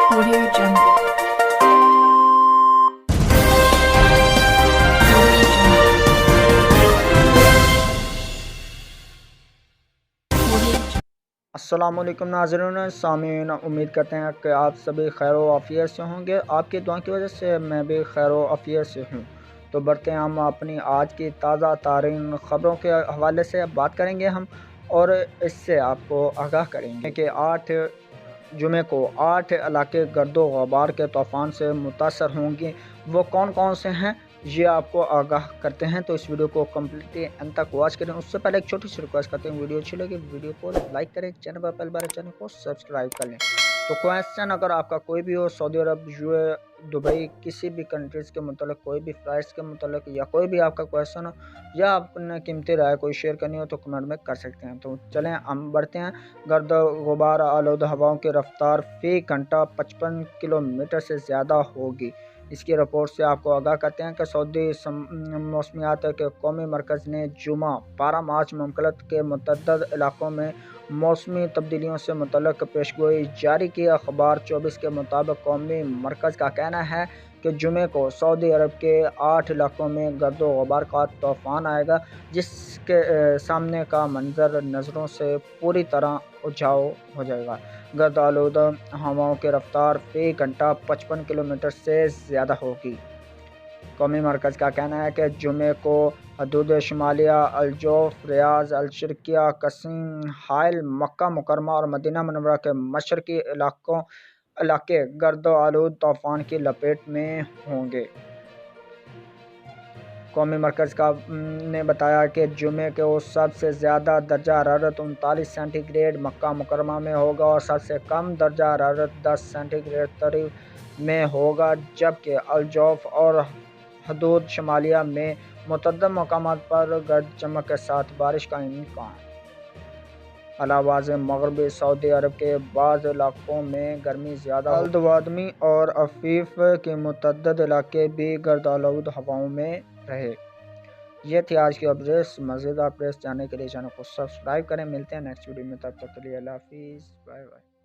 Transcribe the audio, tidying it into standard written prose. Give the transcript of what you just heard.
Audio Jungle. السلام علیکم ناظرین سامعین، امید کرتے ہیں کہ آپ سبھی خیر و عافیت سے ہوں گے۔ آپ کی دعا کی وجہ سے میں بھی خیر و عافیت سے ہوں۔ تو بڑھتے ہیں ہم اپنی آج کی تازہ ترین خبروں کے حوالے سے بات کریں گے ہم، اور اس سے آپ کو آگاہ کریں گے کہ جمعے کو 8 علاقے گرد و غبار کے طوفان سے متاثر ہوں گے۔ وہ کون کون سے ہیں یہ آپ کو آگاہ کرتے ہیں، تو اس ویڈیو کو کمپلیٹلی اینڈ تک واچ کریں۔ اس سے پہلے ایک چھوٹی سی ریکویسٹ کرتے ہیں، ویڈیو اچھی لگے ویڈیو کو لائک کریں، چینل پر پہلی بار چینل کو سبسکرائب کر لیں۔ تو کویسچن اگر آپ کا کوئی بھی ہو سعودی عرب، یو اے، دبئی، کسی بھی کنٹریز کے متعلق، کوئی بھی فلائٹس کے متعلق، یا کوئی بھی آپ کا کویسچن ہو یا اپنے قیمتی رائے کوئی شیئر کرنی ہو تو کمنٹ میں کر سکتے ہیں۔ تو چلیں ہم بڑھتے ہیں۔ گرد و غبار آلودہ ہواؤں کی رفتار فی گھنٹہ 55 کلومیٹر سے زیادہ ہوگی۔ اس کی رپورٹ سے آپ کو آگاہ کرتے ہیں کہ سعودی موسمیات کے قومی مرکز نے جمعہ 12 مارچ مملکت کے متعدد علاقوں میں موسمی تبدیلیوں سے متعلق پیشگوئی جاری کی۔ اخبار 24 کے مطابق قومی مرکز کا کہنا ہے کہ جمعے کو سعودی عرب کے 8 علاقوں میں گرد و غبار کا طوفان آئے گا، جس کے سامنے کا منظر نظروں سے پوری طرح اجاؤ ہو جائے گا۔ گرد آلودہ ہواؤں کی رفتار فی گھنٹہ 55 کلومیٹر سے زیادہ ہوگی۔ قومی مرکز کا کہنا ہے کہ جمعے کو حدود شمالیہ، الجوف، ریاض، الشرقیہ، قصیم، حائل، مکہ مکرمہ اور مدینہ منورہ کے مشرقی علاقے گرد و آلود طوفان کی لپیٹ میں ہوں گے۔ قومی مرکز نے بتایا کہ جمعے کو سب سے زیادہ درجہ حرارت 39 سینٹی گریڈ مکہ مکرمہ میں ہوگا اور سب سے کم درجہ حرارت 10 سینٹی گریڈ طریف میں ہوگا، جبکہ الجوف اور حدود شمالیہ میں متعدد مقامات پر گرج چمک کے ساتھ بارش کا امکان۔ علاوہ ازیں مغربی سعودی عرب کے بعض علاقوں میں گرمی زیادہ ہوگی۔ الدوادمی اور عفیف کے متعدد علاقے بھی گرد آلود ہواؤں میں رہے۔ یہ تھی آج کی اپڈیٹس۔ مزید اپڈیٹس جاننے کے لیے چینل کو سبسکرائب کریں۔ ملتے ہیں نیکسٹ ویڈیو میں، تب تک کے لیے اللہ حافظ، بائے بائے۔